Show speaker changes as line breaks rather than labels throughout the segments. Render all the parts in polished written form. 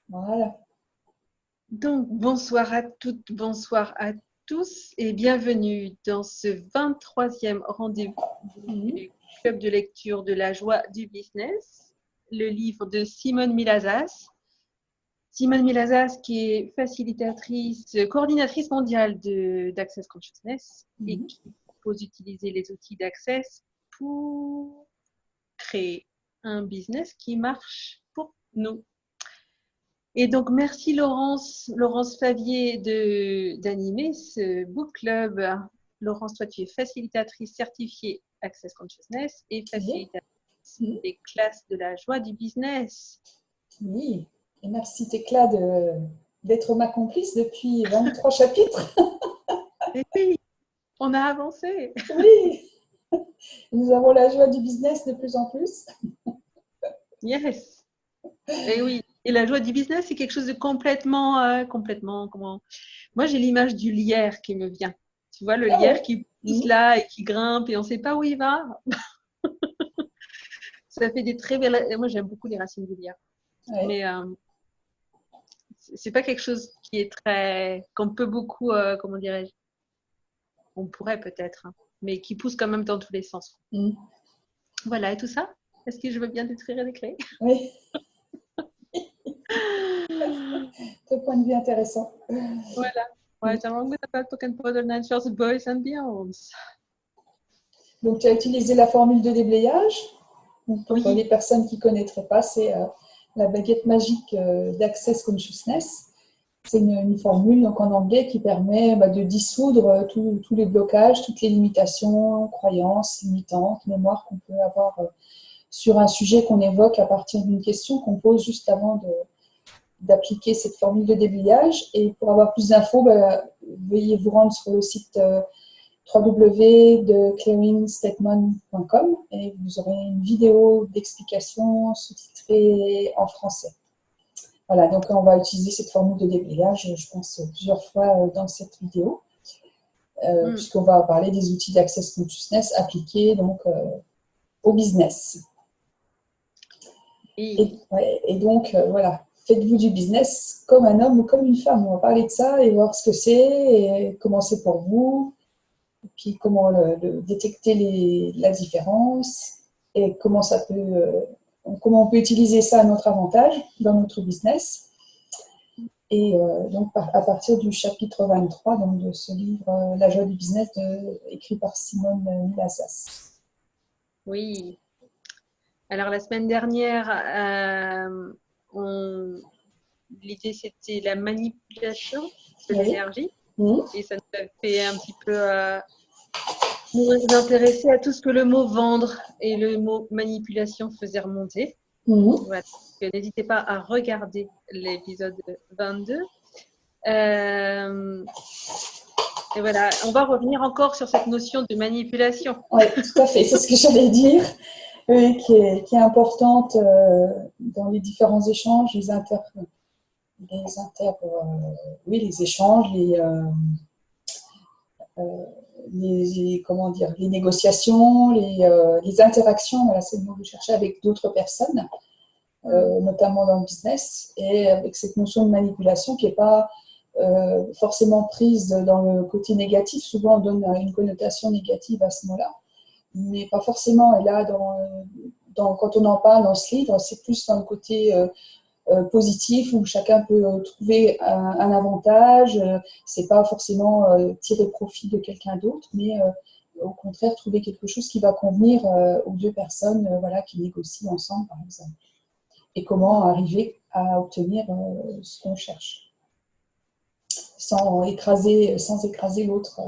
Voilà.
Donc, bonsoir à toutes, bonsoir à tous et bienvenue dans ce 23e rendez-vous du club de lecture de la joie du business, le livre de Simone Milazas. Simone Milazas qui est facilitatrice, coordinatrice mondiale d'Access Consciousness et qui propose d'utiliser les outils d'Access pour créer un business qui marche pour nous. Et donc, merci Laurence Favier d'animer ce book club. Laurence, toi, tu es facilitatrice certifiée Access Consciousness et facilitatrice des classes de la joie du business.
Oui, et merci Tecla d'être ma complice depuis 23 chapitres.
Et oui, on a avancé.
Oui, nous avons la joie du business de plus en plus.
Yes. Et oui, et la joie du business, c'est quelque chose de complètement, comment... Moi, j'ai l'image du lierre qui me vient. Tu vois, le lierre qui pousse là et qui grimpe et on ne sait pas où il va. Ça fait des très belles... Moi, j'aime beaucoup les racines du lierre.
Ouais.
Mais c'est pas quelque chose qui est très... qu'on peut beaucoup, comment dirais-je, on pourrait peut-être, hein, mais qui pousse quand même dans tous les sens. Voilà, et tout ça, est-ce que je veux bien détruire et décréer?
Oui. C'est un point de vue intéressant.
Voilà. Ouais, token powder natures, boys and beyonds.
Donc, tu as utilisé la formule de déblayage. Donc, pour les personnes qui ne connaîtraient pas, c'est la baguette magique d'Access Consciousness. C'est une formule donc, en anglais qui permet de dissoudre tous les blocages, toutes les limitations, croyances limitantes, mémoires qu'on peut avoir sur un sujet qu'on évoque à partir d'une question qu'on pose juste avant d'appliquer cette formule de déblayage. Et pour avoir plus d'infos, veuillez vous rendre sur le site www.clearingstatement.com et vous aurez une vidéo d'explication sous-titrée en français. Voilà, donc on va utiliser cette formule de déblayage, je pense, plusieurs fois dans cette vidéo, puisqu'on va parler des outils d'Access Consciousness appliqués donc, au business. Et donc, voilà, faites-vous du business comme un homme ou comme une femme. On va parler de ça et voir ce que c'est et comment c'est pour vous. Et puis comment détecter la différence et comment on peut utiliser ça à notre avantage dans notre business. Et donc à partir du chapitre 23 donc, de ce livre La joie du business écrit par Simone Milazas.
Oui. Alors la semaine dernière, l'idée c'était la manipulation de l'énergie. Et ça nous a fait un petit peu nous intéresser à tout ce que le mot vendre et le mot manipulation faisait remonter. Voilà. N'hésitez pas à regarder l'épisode 22. Et voilà, on va revenir encore sur cette notion de manipulation.
Oui, tout à fait, c'est ce que j'allais dire, qui est importante dans les différents échanges, les échanges, les négociations, les interactions, voilà, c'est le mot que je cherchais, avec d'autres personnes, notamment dans le business, et avec cette notion de manipulation qui n'est pas forcément prise dans le côté négatif. Souvent, on donne une connotation négative à ce mot-là, mais pas forcément. Et là, quand on en parle dans ce livre, c'est plus dans le côté positif où chacun peut trouver un avantage. C'est pas forcément tirer profit de quelqu'un d'autre, mais au contraire trouver quelque chose qui va convenir aux deux personnes voilà, qui négocient ensemble, par exemple. Et comment arriver à obtenir ce qu'on cherche sans écraser l'autre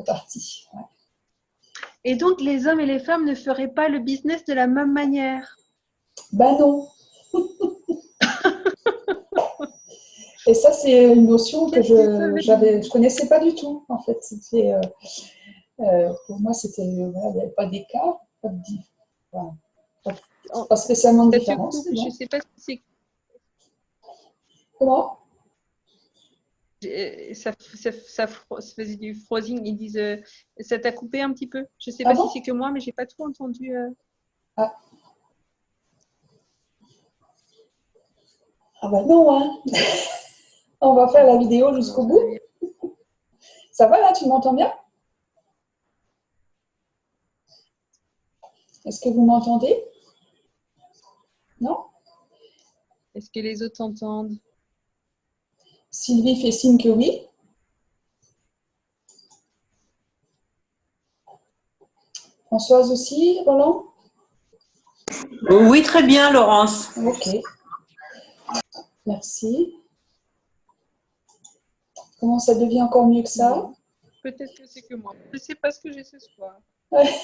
partie. Ouais.
Et donc, les hommes et les femmes ne feraient pas le business de la même manière?
Ben non. Et ça, c'est une notion que je ne connaissais pas du tout, en fait. Pour moi, il n'y avait pas d'écart, pas spécialement de différence.
Je ne sais pas si c'est...
Comment?
Ça faisait du freezing, ils disent ça t'a coupé un petit peu. Je ne sais pas si c'est que moi, mais j'ai pas tout entendu.
Ah. Ah bah non, hein. On va faire la vidéo jusqu'au bout. Ça va là, tu m'entends bien? Est-ce que vous m'entendez? Non?
Est-ce que les autres entendent?
Sylvie fait signe que oui. Françoise aussi, Roland?
Oui, très bien, Laurence.
Ok. Merci. Comment ça devient encore mieux que ça?
Peut-être que c'est que moi. Je ne sais pas ce que j'ai ce soir.
Ouais.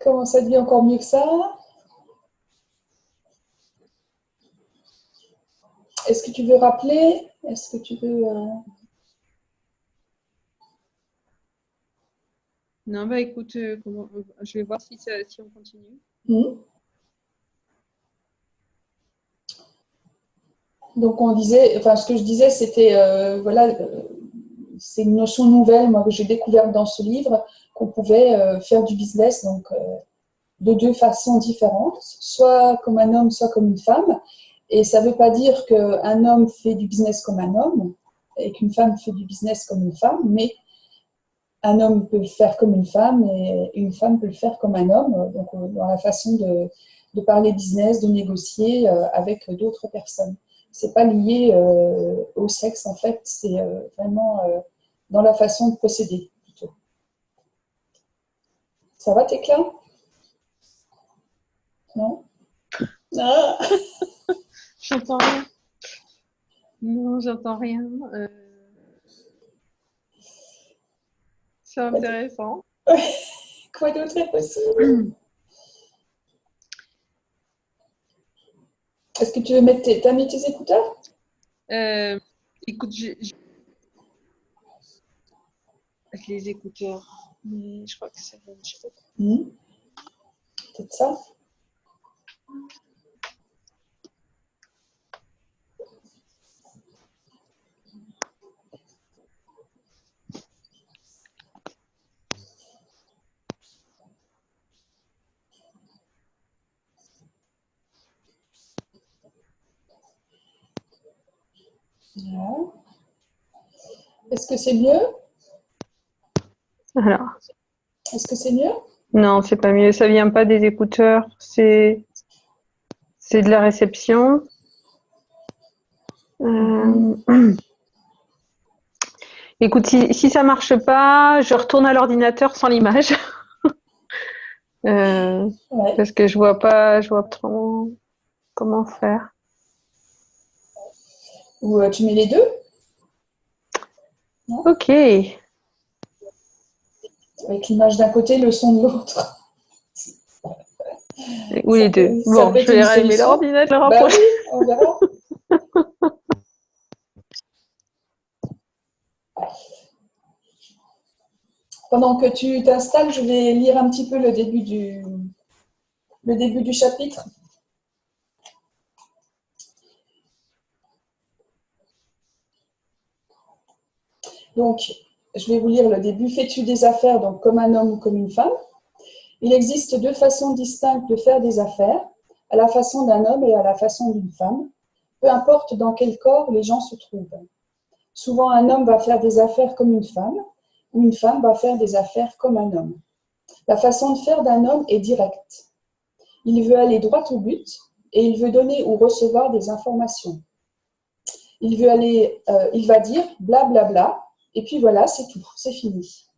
Comment ça devient encore mieux que ça? Est-ce que tu veux rappeler? Est-ce que tu veux...
Non, bah écoute, je vais voir si on continue.
Donc on disait, enfin ce que je disais, c'était voilà, c'est une notion nouvelle, moi que j'ai découverte dans ce livre, qu'on pouvait faire du business donc de deux façons différentes, soit comme un homme, soit comme une femme. Et ça ne veut pas dire qu'un homme fait du business comme un homme et qu'une femme fait du business comme une femme, mais un homme peut le faire comme une femme et une femme peut le faire comme un homme, donc dans la façon de parler business, de négocier avec d'autres personnes. C'est pas lié au sexe en fait, c'est vraiment dans la façon de procéder plutôt. Ça va Tecla? Non? Ah.
J'entends rien. Non, j'entends rien. C'est intéressant.
Quoi d'autre est possible? Est-ce que tu veux mettre t'as mis tes écouteurs?
Écoute, les écouteurs, mais je crois que c'est bon.
Peut-être ça. Voilà. Est-ce que c'est mieux?
Alors.
Est-ce que c'est mieux?
Non, c'est pas mieux. Ça vient pas des écouteurs. C'est de la réception. Écoute, si ça marche pas, je retourne à l'ordinateur sans l'image.
Ouais.
Parce que je vois pas trop comment faire.
Ou tu mets les deux? Non?
Ok.
Avec l'image d'un côté, le son de l'autre.
Ou les deux. Bon, je vais rallumer l'ordinateur.
Bah oui, on verra. Pendant que tu t'installes, je vais lire un petit peu le début du chapitre. Donc, je vais vous lire le début. Fais-tu des affaires donc, comme un homme ou comme une femme? Il existe deux façons distinctes de faire des affaires, à la façon d'un homme et à la façon d'une femme, peu importe dans quel corps les gens se trouvent. Souvent, un homme va faire des affaires comme une femme, ou une femme va faire des affaires comme un homme. La façon de faire d'un homme est directe. Il veut aller droit au but et il veut donner ou recevoir des informations. Il va dire bla bla bla, et puis voilà, c'est tout, c'est fini.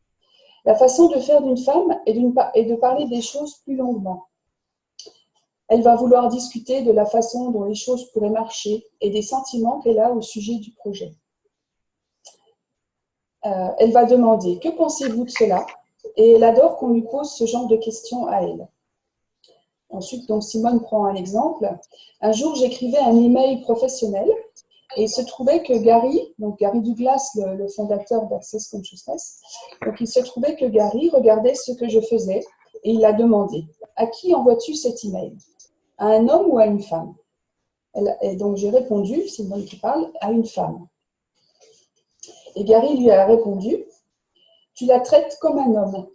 La façon de faire d'une femme est de parler des choses plus longuement. Elle va vouloir discuter de la façon dont les choses pourraient marcher et des sentiments qu'elle a au sujet du projet. Elle va demander « Que pensez-vous de cela ?» et elle adore qu'on lui pose ce genre de questions à elle. Ensuite, donc Simone prend un exemple. Un jour, j'écrivais un email professionnel et il se trouvait que Gary, donc Gary Douglas, le fondateur d'Access Consciousness, donc il se trouvait que Gary regardait ce que je faisais et il a demandé « À qui envoies-tu cet email ? À un homme ou à une femme ?» Et donc j'ai répondu, Simone qui parle, à une femme. Et Gary lui a répondu « Tu la traites comme un homme.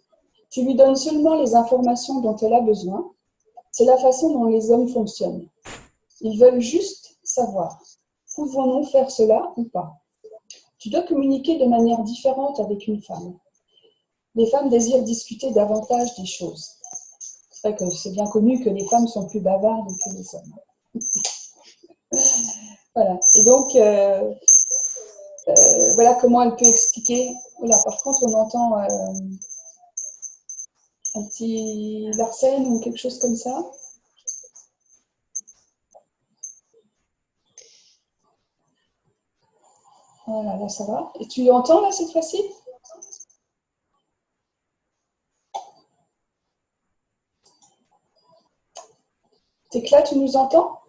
Tu lui donnes seulement les informations dont elle a besoin. C'est la façon dont les hommes fonctionnent. Ils veulent juste savoir, pouvons-nous faire cela ou pas? Tu dois communiquer de manière différente avec une femme. Les femmes désirent discuter davantage des choses. C'est vrai que c'est bien connu que les femmes sont plus bavardes que les hommes. Voilà. Et donc, voilà comment elle peut expliquer. Voilà, par contre, on entend un petit Larsen ou quelque chose comme ça. Voilà, là ça va. Et tu entends là cette fois-ci? Tecla, tu nous entends?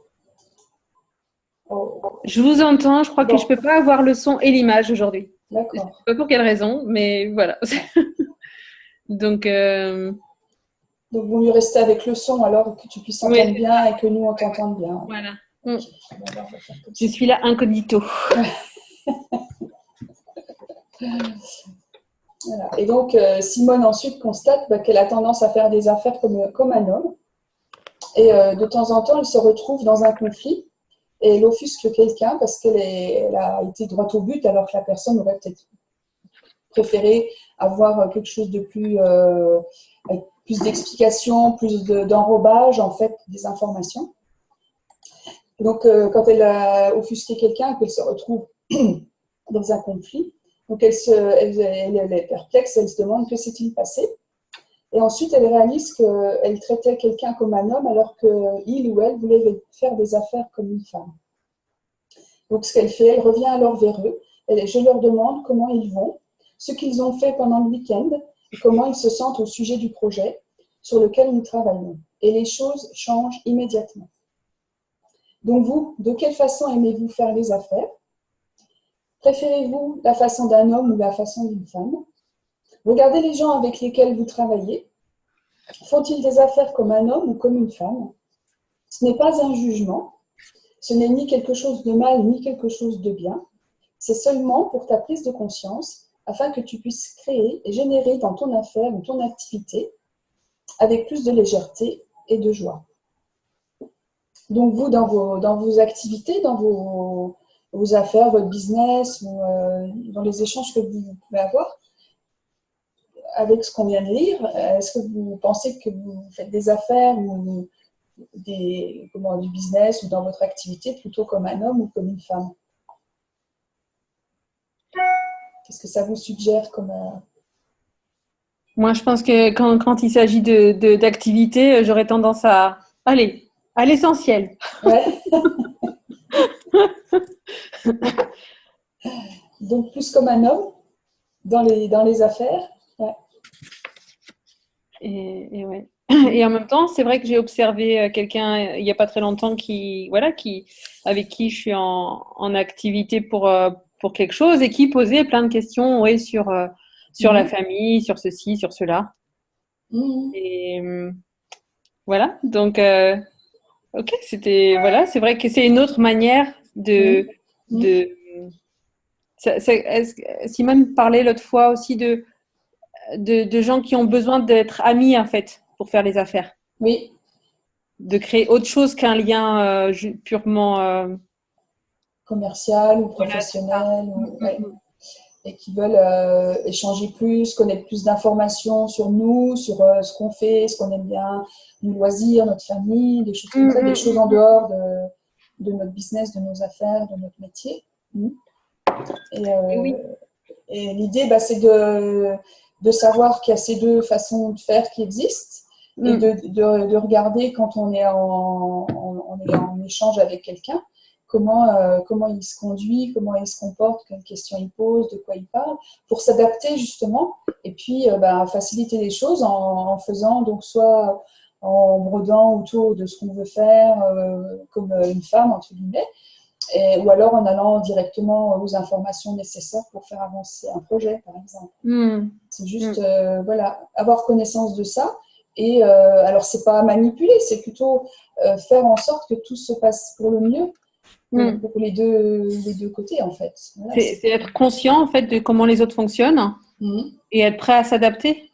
Oh. Je vous entends, je crois que je ne peux pas avoir le son et l'image aujourd'hui.
D'accord.
Je ne sais pas pour quelle raison, mais voilà. Donc,
Donc, vaut mieux rester avec le son alors que tu puisses entendre bien et que nous, on t'entende bien.
Voilà.
Okay.
Je suis là incognito.
Voilà. Et donc, Simone ensuite constate qu'elle a tendance à faire des affaires comme un homme. Et de temps en temps, elle se retrouve dans un conflit et elle offusque quelqu'un parce qu'elle a été droit au but alors que la personne aurait peut-être préféré avoir quelque chose de plus, avec plus d'explications, plus d'enrobage en fait des informations. Donc, quand elle a offusqué quelqu'un, qu'elle se retrouve dans un conflit, donc elle est perplexe, elle se demande que s'est-il passé. Et ensuite, elle réalise qu'elle traitait quelqu'un comme un homme alors qu'il ou elle voulait faire des affaires comme une femme. Donc, ce qu'elle fait, elle revient alors vers eux. Je leur demande comment ils vont, ce qu'ils ont fait pendant le week-end et comment ils se sentent au sujet du projet sur lequel nous travaillons. Et les choses changent immédiatement. Donc vous, de quelle façon aimez-vous faire les affaires? Préférez-vous la façon d'un homme ou la façon d'une femme? Regardez les gens avec lesquels vous travaillez. Font-ils des affaires comme un homme ou comme une femme? Ce n'est pas un jugement. Ce n'est ni quelque chose de mal ni quelque chose de bien. C'est seulement pour ta prise de conscience afin que tu puisses créer et générer dans ton affaire ou ton activité avec plus de légèreté et de joie. Donc vous, dans vos activités, dans vos affaires, votre business, ou, dans les échanges que vous pouvez avoir, avec ce qu'on vient de lire, est-ce que vous pensez que vous faites des affaires ou du business ou dans votre activité plutôt comme un homme ou comme une femme? Qu'est-ce que ça vous suggère comme...
Moi, je pense que quand il s'agit d'activités, j'aurais tendance à aller à l'essentiel.
Ouais. Donc, plus comme un homme dans les affaires. Ouais.
Et ouais. Et en même temps, c'est vrai que j'ai observé quelqu'un il n'y a pas très longtemps avec qui je suis en activité pour quelque chose et qui posait plein de questions sur la famille, sur ceci, sur cela. Et voilà, donc ok, c'est vrai que c'est une autre manière Simone parlait l'autre fois aussi de gens qui ont besoin d'être amis en fait pour faire les affaires.
Oui.
De créer autre chose qu'un lien purement
commercial ou professionnel.
Voilà,
et qui veulent échanger plus, connaître plus d'informations sur nous, sur ce qu'on fait, ce qu'on aime bien, nos loisirs, notre famille, des choses comme ça, des choses en dehors de notre business, de nos affaires, de notre métier. Et l'idée, c'est de savoir qu'il y a ces deux façons de faire qui existent et de regarder quand on est en échange avec quelqu'un, comment il se conduit, comment il se comporte, quelles questions il pose, de quoi il parle, pour s'adapter justement et puis faciliter les choses en faisant donc soit en brodant autour de ce qu'on veut faire comme une femme entre guillemets, ou alors en allant directement aux informations nécessaires pour faire avancer un projet par exemple. C'est juste avoir connaissance de ça. Et alors c'est pas manipuler, c'est plutôt faire en sorte que tout se passe pour le mieux. Pour les deux côtés en fait. Voilà,
c'est être conscient en fait de comment les autres fonctionnent et être prêt à s'adapter.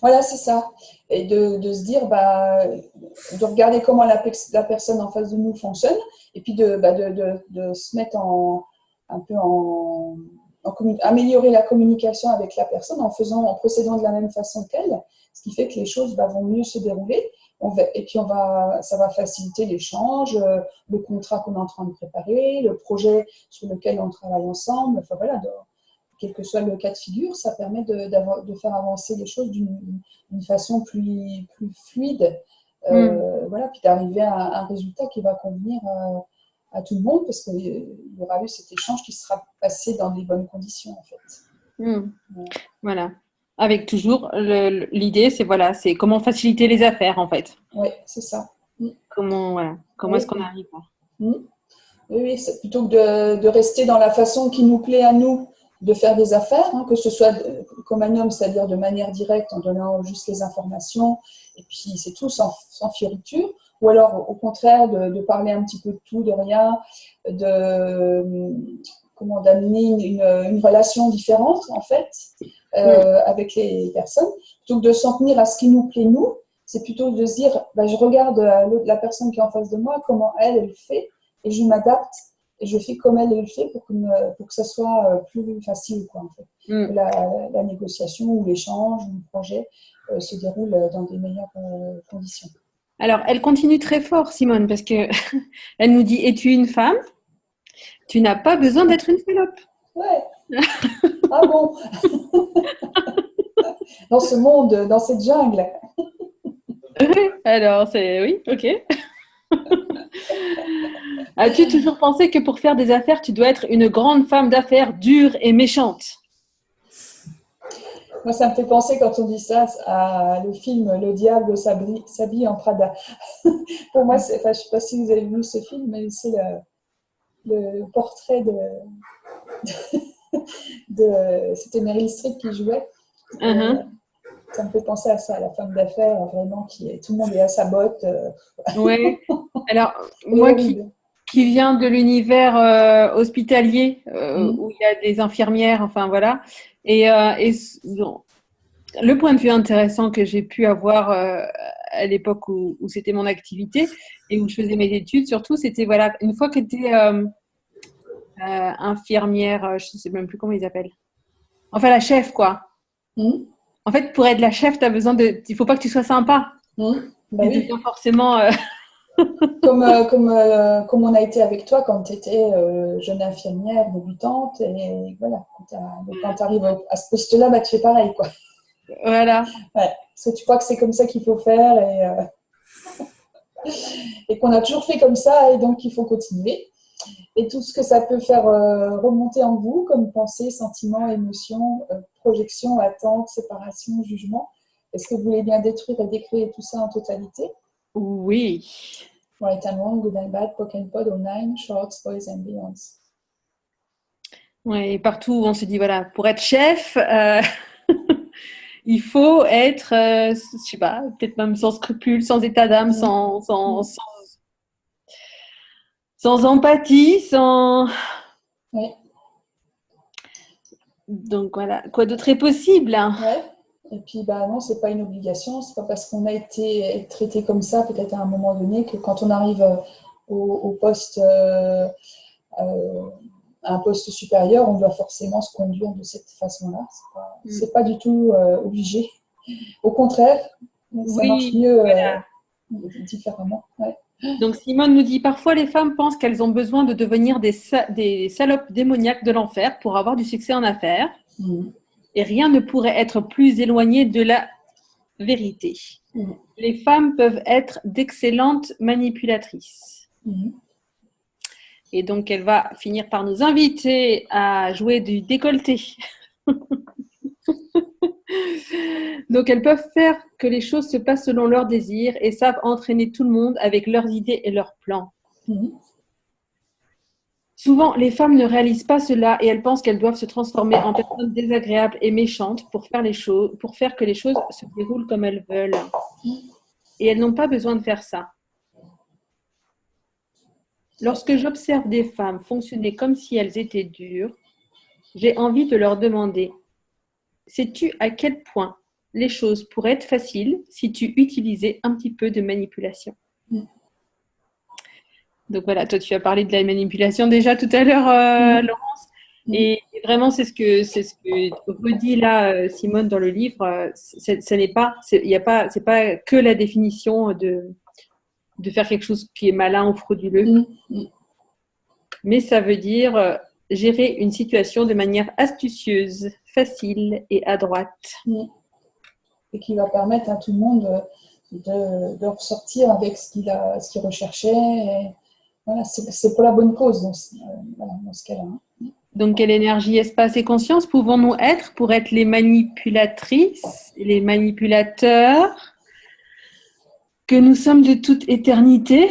Voilà, c'est ça. Et de se dire, de regarder comment la personne en face de nous fonctionne, et puis de se mettre un peu améliorer la communication avec la personne en procédant de la même façon qu'elle, ce qui fait que les choses vont mieux se dérouler. Et puis ça va faciliter l'échange, le contrat qu'on est en train de préparer, le projet sur lequel on travaille ensemble. Enfin voilà, quel que soit le cas de figure, ça permet de faire avancer les choses d'une façon plus fluide. Voilà, puis d'arriver à un résultat qui va convenir à tout le monde, parce qu'il y aura eu cet échange qui sera passé dans des bonnes conditions, en fait.
Voilà. Avec toujours l'idée, c'est comment faciliter les affaires, en fait.
Oui, c'est ça.
Comment est-ce qu'on arrive là?
Oui, c'est plutôt que de rester dans la façon qui nous plaît à nous de faire des affaires, que ce soit comme un homme, c'est-à-dire de manière directe, en donnant juste les informations, et puis c'est tout, sans fioriture, ou alors au contraire de parler un petit peu de tout, de rien, d'amener une relation différente, en fait, avec les personnes, plutôt que de s'en tenir à ce qui nous plaît, nous, c'est plutôt de se dire, je regarde la personne qui est en face de moi, comment elle fait, et je m'adapte et je fais comme elle le fait pour que ça soit plus facile, quoi, en fait. Que la négociation ou l'échange ou le projet se déroule dans des meilleures conditions.
Alors, elle continue très fort, Simone, parce que elle nous dit, es-tu une femme? Tu n'as pas besoin d'être une salope.
Ouais. Ah bon? Dans ce monde, dans cette jungle.
Alors, oui, ok. As-tu toujours pensé que pour faire des affaires, tu dois être une grande femme d'affaires dure et méchante?
Moi, ça me fait penser, quand on dit ça, à le film Le diable s'habille en Prada. Pour moi, je ne sais pas si vous avez vu ce film, mais c'est le portrait c'était Meryl Streep qui jouait. Ça me fait penser à ça, à la femme d'affaires, vraiment, tout le monde est à sa botte.
Oui. Alors, moi qui viens de l'univers hospitalier, où il y a des infirmières, enfin voilà. Et le point de vue intéressant que j'ai pu avoir à l'époque où c'était mon activité et où je faisais mes études, surtout, c'était, voilà, une fois que tu es infirmière, je ne sais même plus comment ils appellent. Enfin, la chef, quoi. En fait, pour être la chef, il ne faut pas que tu sois sympa.
Bah oui.
Forcément.
Comme on a été avec toi quand tu étais jeune infirmière, débutante, et voilà, quand tu arrives à ce poste-là, tu fais pareil, quoi.
Voilà.
Ouais, parce que tu crois que c'est comme ça qu'il faut faire, et qu'on a toujours fait comme ça, et donc il faut continuer. Et tout ce que ça peut faire remonter en vous, comme pensée, sentiments, émotions, projections, attentes, séparation, jugement. Est-ce que vous voulez bien détruire et décréer tout ça en totalité?
Oui.
Right and wrong, good and bad, poke and pod, all nine, shorts, boys and beyonds.
Oui, partout on se dit, voilà, pour être chef, il faut être, je sais pas, peut-être même sans scrupules, sans état d'âme, sans empathie, sans...
Oui.
Donc voilà, quoi d'autre est possible, hein?
Ouais. Et puis, non, c'est pas une obligation. C'est pas parce qu'on a été traité comme ça, peut-être à un moment donné, que quand on arrive au poste, à un poste supérieur, on doit forcément se conduire de cette façon-là. C'est pas du tout obligé. Au contraire, ça marche mieux différemment. Ouais.
Donc Simone nous dit, parfois les femmes pensent qu'elles ont besoin de devenir des salopes démoniaques de l'enfer pour avoir du succès en affaires. Et rien ne pourrait être plus éloigné de la vérité. Les femmes peuvent être d'excellentes manipulatrices. Et donc, elle va finir par nous inviter à jouer du décolleté. Donc, elles peuvent faire que les choses se passent selon leurs désirs et savent entraîner tout le monde avec leurs idées et leurs plans. Souvent, les femmes ne réalisent pas cela et elles pensent qu'elles doivent se transformer en personnes désagréables et méchantes pour faire que les choses se déroulent comme elles veulent. Et elles n'ont pas besoin de faire ça. Lorsque j'observe des femmes fonctionner comme si elles étaient dures, j'ai envie de leur demander: sais-tu à quel point les choses pourraient être faciles si tu utilisais un petit peu de manipulation. Donc voilà, toi tu as parlé de la manipulation déjà tout à l'heure, Laurence. Et vraiment, c'est ce que redit là Simone dans le livre. Ce n'est pas, c'est pas que la définition de faire quelque chose qui est malin ou frauduleux, mais ça veut dire gérer une situation de manière astucieuse, facile et adroite.
Et qui va permettre à tout le monde de ressortir avec ce qu'il recherchait. Et voilà, c'est pour la bonne cause dans ce cas-là.
Donc, quelle énergie, espace et conscience pouvons-nous être pour être les manipulatrices, les manipulateurs que nous sommes de toute éternité?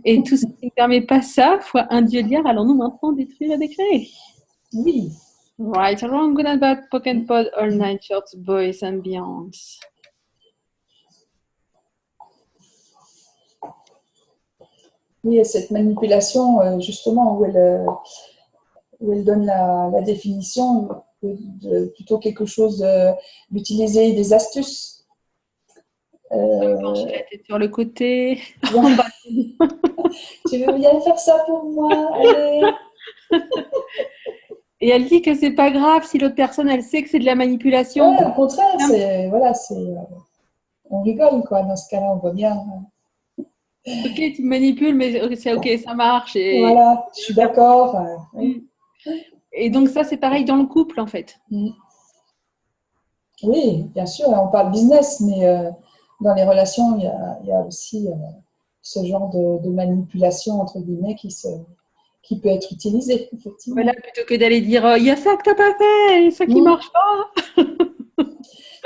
Et tout ce qui ne permet pas ça, fois un Dieu liard, allons-nous maintenant détruire et décréer?
Oui.
Right, wrong, good and bad, poke and pod, all nine shorts, boys and beyonds.
Oui, et cette manipulation, justement, où elle donne la définition de plutôt quelque chose d'utiliser des astuces.
Pencher la tête sur le côté.
Tu veux bien faire ça pour moi? Allez.
Et elle dit que c'est pas grave si l'autre personne, elle sait que c'est de la manipulation.
Ouais, au contraire, on rigole, quoi. Dans ce cas-là, on voit bien.
Ok, tu me manipules, mais c'est ok, ça marche. Et...
Voilà, je suis d'accord.
Oui. Et donc ça, c'est pareil dans le couple, en fait.
Oui, bien sûr, on parle business, mais dans les relations, il y a aussi ce genre de manipulation, entre guillemets, qui peut être utilisé, effectivement.
Voilà, plutôt que d'aller dire il y a ça que tu n'as pas fait, ça qui ne marche pas.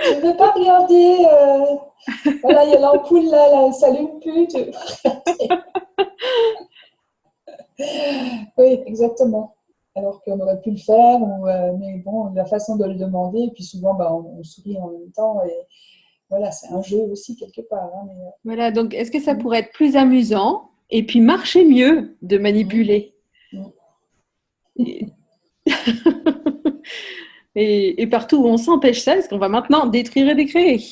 Je ne veux pas regarder. Voilà, il y a l'ampoule là, ça s'allume plus. Oui, exactement. Alors qu'on aurait pu le faire, mais bon, la façon de le demander, et puis souvent, on sourit en même temps. Et voilà, c'est un jeu aussi, quelque part. Hein, mais...
Voilà, donc est-ce que ça pourrait être plus amusant et puis marcher mieux de manipuler? Et partout où on s'empêche ça, est-ce qu'on va maintenant détruire et décréer?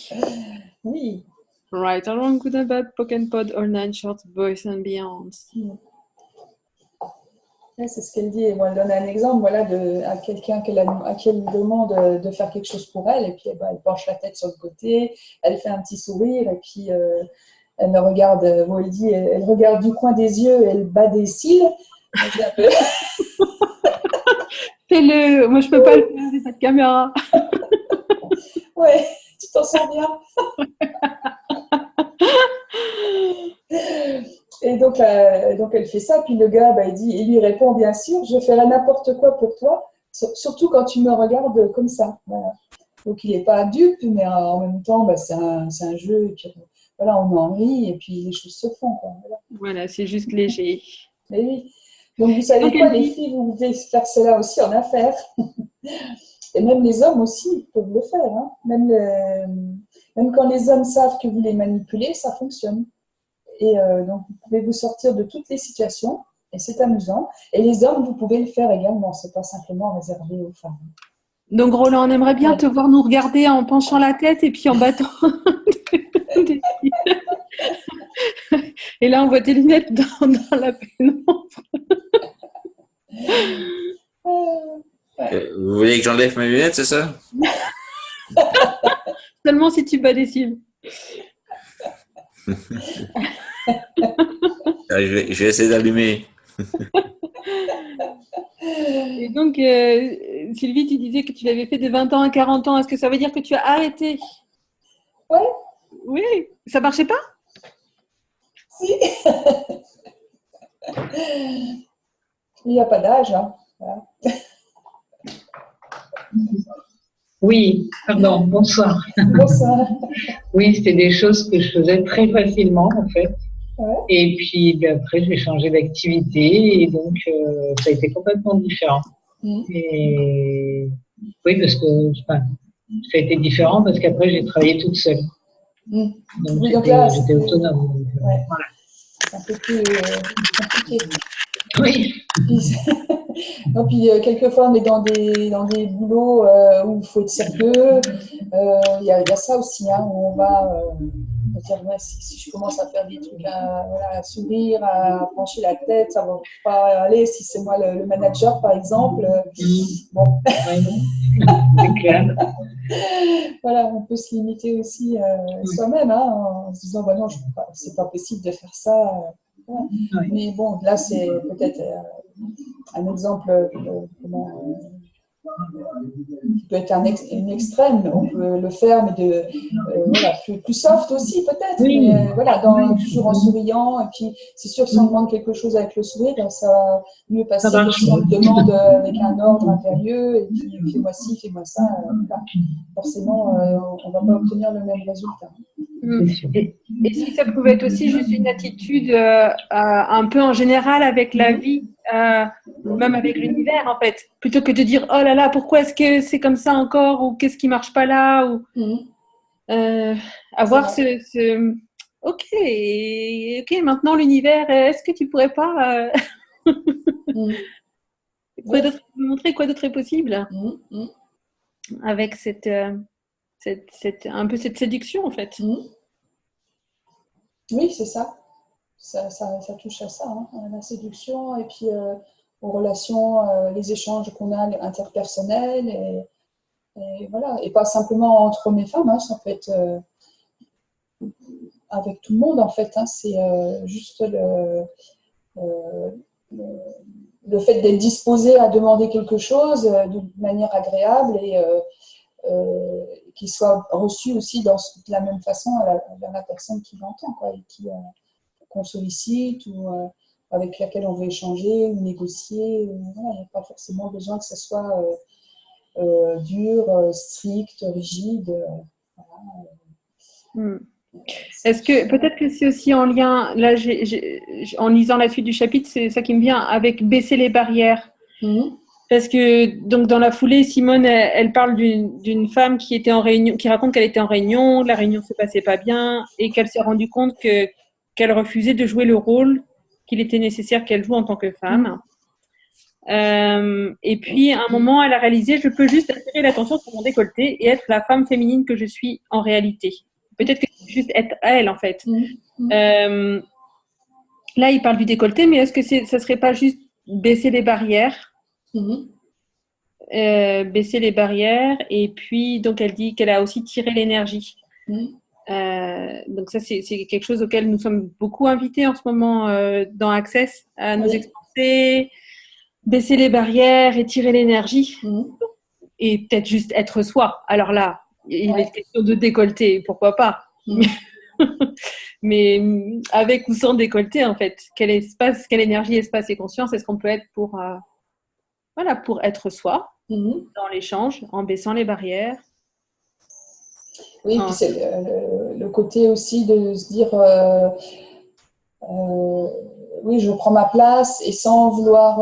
Oui.
Right, wrong, good and bad, poke and pod, all nine shorts, boys and beyonds.
Ouais, c'est ce qu'elle dit. Et moi, elle donne un exemple, voilà, à quelqu'un à qui elle demande de faire quelque chose pour elle, et puis elle penche la tête sur le côté, elle fait un petit sourire, et puis elle me regarde, elle dit, elle regarde du coin des yeux, elle bat des cils. C'est un peu...
Fais-le, moi je peux pas le faire, j'ai pas de caméra.
Ouais, tu t'en sors bien. Et donc elle fait ça, puis le gars, il lui répond, bien sûr, je ferai n'importe quoi pour toi, surtout quand tu me regardes comme ça. Voilà. Donc il n'est pas dupe, mais en même temps, c'est un jeu, et puis voilà, on en rit, et puis les choses se font. Quoi.
Voilà, c'est juste léger.
Mais oui. Donc vous savez quoi, les filles, vous pouvez faire cela aussi en affaires. Et même les hommes aussi peuvent le faire. Hein. Même quand les hommes savent que vous les manipulez, ça fonctionne. Et donc, vous pouvez vous sortir de toutes les situations, et c'est amusant. Et les hommes, vous pouvez le faire également, c'est pas simplement réservé aux femmes.
Donc, Roland, on aimerait bien te voir nous regarder en penchant la tête et puis en battant. Et là, on voit tes lunettes dans la pénombre.
Vous voulez que j'enlève mes lunettes, c'est ça?
Seulement si tu bats des cils.
Je vais essayer d'allumer.
Et donc, Sylvie, tu disais que tu l'avais fait de 20 ans à 40 ans. Est-ce que ça veut dire que tu as arrêté?
Ouais.
Oui. Ça marchait pas?
Si. Il n'y a pas d'âge. Hein. Voilà.
Oui, pardon, bonsoir.
Bonsoir.
Oui, c'était des choses que je faisais très facilement, en fait.
Ouais.
Et puis après, j'ai changé d'activité et donc ça a été complètement différent. Et oui, parce que ça a été différent parce qu'après, j'ai travaillé toute seule. Donc,
oui, j'étais
autonome. Donc,
ouais.
voilà.
C'est un peu plus compliqué.
Oui.
Non, puis quelquefois on est dans des boulots où il faut être sérieux. Il y a ça aussi, hein, où on va dire ouais, si je commence à faire des trucs, à sourire, à pencher la tête, ça va pas aller. Si c'est moi le manager, par exemple, bon.
C'est clair.
Voilà, on peut se limiter aussi soi-même, hein, en se disant bah non, c'est pas possible de faire ça. Voilà.
Oui.
Mais bon, là c'est peut-être un exemple qui peut être une extrême. On peut le faire, mais voilà, plus soft aussi peut-être.
Oui.
Mais voilà, toujours en souriant. Et puis c'est sûr, si on demande quelque chose avec le sourire, ça va mieux passer que si on le demande avec un ordre impérieux et puis fais-moi ci, fais-moi ça. Voilà. Forcément, on ne va pas obtenir le même résultat.
Et si ça pouvait être aussi juste une attitude un peu en général avec la vie, même avec l'univers en fait, plutôt que de dire oh là là, pourquoi est-ce que c'est comme ça encore, ou qu'est-ce qui marche pas là, ou avoir ok, maintenant l'univers, est-ce que tu pourrais pas montrer quoi d'autre est possible avec un peu cette séduction en fait.
Oui, c'est ça. Ça touche à ça, hein, à la séduction et puis aux relations, les échanges qu'on a interpersonnels et voilà. Et pas simplement entre hommes et femmes, hein, ça peut être avec tout le monde en fait. Hein, c'est juste le fait d'être disposé à demander quelque chose de manière agréable et qu'il soit reçu aussi de la même façon vers la personne qui l'entend, quoi, et qu'on sollicite ou avec laquelle on veut échanger ou négocier. Voilà, il n'y a pas forcément besoin que ce soit dur, strict, rigide. Voilà.
Est-ce que peut-être que c'est aussi en lien, là, en lisant la suite du chapitre, c'est ça qui me vient, avec baisser les barrières. Parce que donc dans la foulée, Simone, elle parle d'une femme qui était en réunion, qui raconte qu'elle était en réunion, la réunion se passait pas bien et qu'elle s'est rendue compte qu'elle refusait de jouer le rôle qu'il était nécessaire qu'elle joue en tant que femme. Et puis à un moment, elle a réalisé, je peux juste attirer l'attention sur mon décolleté et être la femme féminine que je suis en réalité. Peut-être que c'est juste être elle en fait. Là, il parle du décolleté, mais est-ce que ça serait pas juste baisser les barrières? Baisser les barrières, et puis donc elle dit qu'elle a aussi tiré l'énergie. Donc ça c'est quelque chose auquel nous sommes beaucoup invités en ce moment dans Access, à nous expanser, baisser les barrières et tirer l'énergie, et peut-être juste être soi. Alors là, il est question de décolleté, pourquoi pas, mais avec ou sans décolleté en fait, quel énergie, espace et conscience est-ce qu'on peut être pour être soi dans l'échange, en baissant les barrières.
Oui, puis c'est le côté aussi de se dire oui, je prends ma place et sans vouloir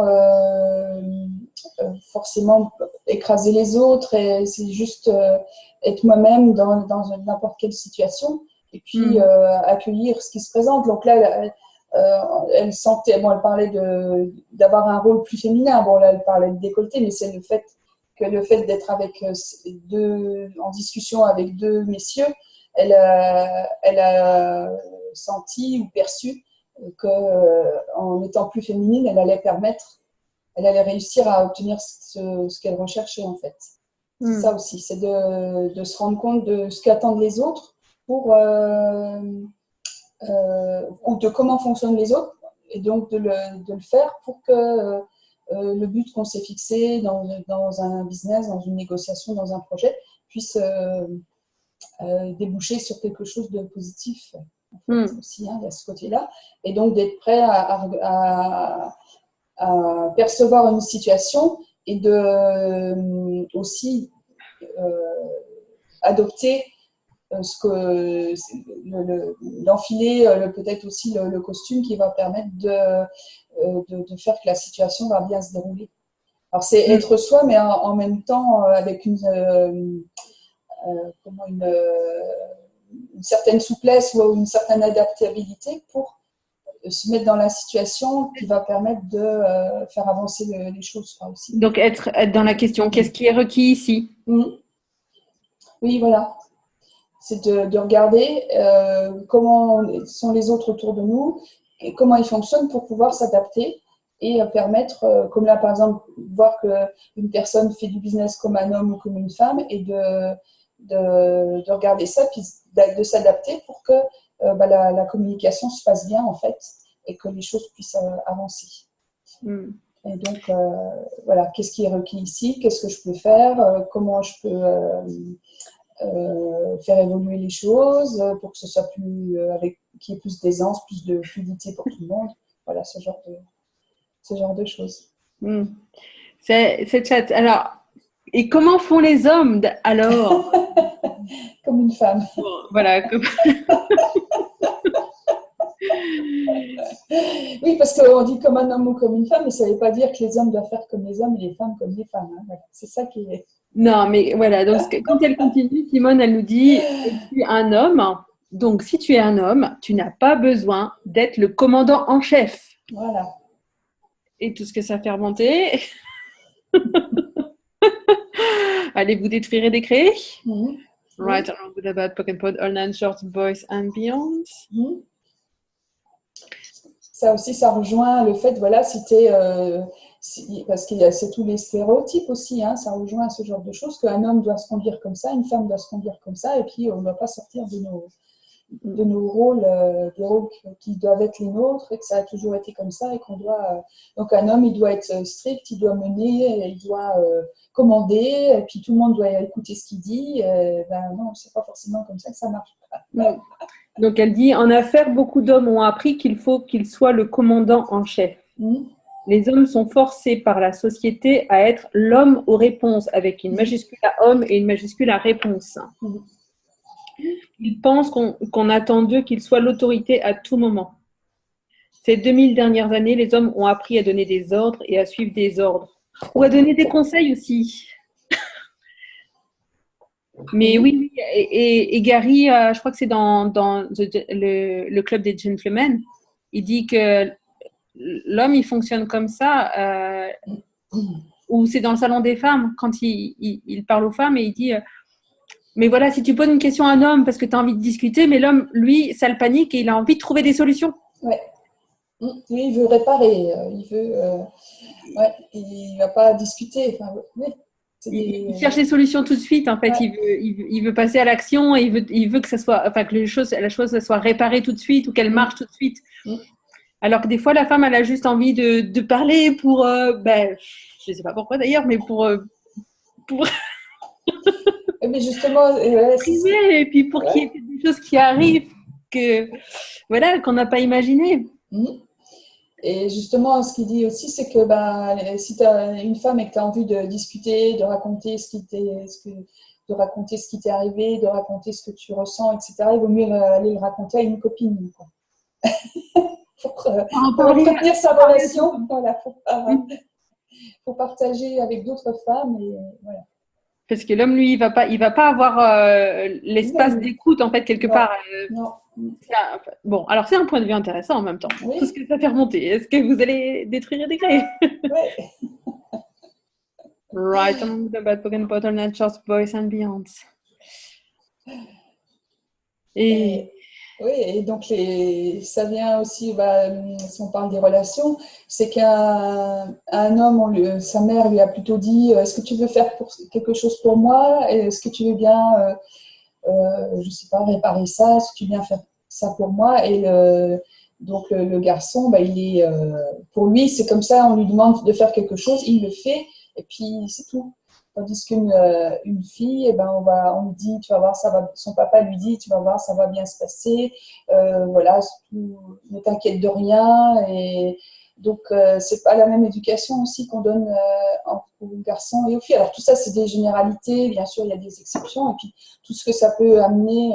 forcément écraser les autres, et c'est juste être moi-même dans n'importe quelle situation et puis accueillir ce qui se présente. Donc là, elle sentait, bon, elle parlait d'avoir un rôle plus féminin. Bon, là, elle parlait de décolleté, mais c'est le fait d'être avec en discussion avec deux messieurs, elle a senti ou perçu qu'en étant plus féminine, elle allait réussir à obtenir ce qu'elle recherchait en fait. C'est ça aussi, c'est de se rendre compte de ce qu'attendent les autres ou de comment fonctionnent les autres, et donc de le faire pour que le but qu'on s'est fixé dans un business, dans une négociation, dans un projet, puisse déboucher sur quelque chose de positif. En fait, aussi, hein, il y a ce côté-là. Et donc d'être prêt à percevoir une situation et aussi adopter d'enfiler peut-être aussi le costume qui va permettre de faire que la situation va bien se dérouler. Alors c'est être soi, mais en même temps avec une certaine souplesse ou une certaine adaptabilité pour se mettre dans la situation qui va permettre de faire avancer les choses aussi.
Donc, être dans la question, qu'est-ce qui est requis ici?
Oui, voilà. C'est de regarder comment sont les autres autour de nous et comment ils fonctionnent pour pouvoir s'adapter et permettre, comme là par exemple, voir qu'une personne fait du business comme un homme ou comme une femme et de regarder ça, puis de s'adapter pour que la communication se passe bien en fait et que les choses puissent avancer. Et donc, voilà, qu'est-ce qui est requis ici? Qu'est-ce que je peux faire? Comment je peux faire évoluer les choses pour que ce soit plus, qu'il y ait plus d'aisance, plus de fluidité pour tout le monde. Voilà, ce genre de choses.
C'est chouette. Alors, et comment font les hommes alors?
Comme une femme.
Voilà.
Oui, parce qu'on dit comme un homme ou comme une femme, mais ça ne veut pas dire que les hommes doivent faire comme les hommes et les femmes comme les femmes. Hein. Voilà. C'est ça qui est.
Non, mais voilà. Donc, quand elle continue, Simone, elle nous dit tu es un homme. Donc, si tu es un homme, tu n'as pas besoin d'être le commandant en chef.
Voilà.
Et tout ce que ça fait remonter. Allez vous détruire et décréer. Right around with about Pocket Pod, all nine shorts, boys and beyond.
Ça aussi, ça rejoint le fait, voilà, parce qu'il y a c'est tous les stéréotypes aussi, hein, ça rejoint ce genre de choses, qu'un homme doit se conduire comme ça, une femme doit se conduire comme ça, et puis on ne doit pas sortir de nos rôles, des rôles qui doivent être les nôtres, et que ça a toujours été comme ça, et qu'on doit. Donc un homme, il doit être strict, il doit mener, il doit commander, et puis tout le monde doit écouter ce qu'il dit. Ben non, c'est pas forcément comme ça que ça marche.
Donc elle dit, en affaires, beaucoup d'hommes ont appris qu'il faut qu'il soit le commandant en chef. Les hommes sont forcés par la société à être l'homme aux réponses, avec une majuscule à homme et une majuscule à réponse. Ils pensent qu'on attend d'eux qu'ils soient l'autorité à tout moment. Ces 2000 dernières années, les hommes ont appris à donner des ordres et à suivre des ordres. Ou à donner des conseils aussi. Mais oui, et Gary, je crois que c'est dans le club des gentlemen, il dit que l'homme, il fonctionne comme ça, ou c'est dans le salon des femmes, quand il parle aux femmes et il dit mais voilà, si tu poses une question à un homme parce que tu as envie de discuter, mais l'homme, lui, ça le panique et il a envie de trouver des solutions.
Ouais. Lui, il veut réparer, il ne va pas discuter. Enfin,
il cherche les solutions tout de suite, en fait. Il veut passer à l'action et il veut que ça soit, enfin, que la chose soit réparée tout de suite ou qu'elle marche tout de suite. Alors que des fois, la femme, elle a juste envie de parler pour, je ne sais pas pourquoi d'ailleurs, mais pour
mais justement,
et puis pour qu'il y ait des choses qui arrivent qu'on n'a pas imaginées.
Et justement, ce qu'il dit aussi, c'est que si tu as une femme et que tu as envie de discuter, de raconter ce qui t'est arrivé, de raconter ce que tu ressens, etc., il vaut mieux aller le raconter à une copine. Quoi. pour entretenir sa relation, voilà, pour partager avec d'autres femmes. Et, voilà.
Parce que l'homme, lui, il va pas avoir l'espace d'écoute, en fait, quelque part.
Non.
Bon, alors c'est un point de vue intéressant en même temps. Oui. Tout ce que ça fait remonter. Est-ce que vous allez détruire et décréer?
Oui.
Right on the bad Pokémon Bottle, Natures, Boys and Beyond.
Oui, et donc ça vient aussi, si on parle des relations, c'est qu'un homme, sa mère lui a plutôt dit est-ce que tu veux faire quelque chose pour moi? Est-ce que tu veux bien, je ne sais pas, réparer ça? Est-ce que tu veux bien faire ça pour moi? Et donc le garçon, pour lui, c'est comme ça, on lui demande de faire quelque chose, il le fait, et puis c'est tout. Tandis qu'une fille, on lui dit, tu vas voir, son papa lui dit, tu vas voir, ça va bien se passer, voilà, ne t'inquiète de rien. Et donc, c'est pas la même éducation aussi qu'on donne aux garçons et aux filles. Alors, tout ça, c'est des généralités, bien sûr, il y a des exceptions, et puis tout ce que ça peut amener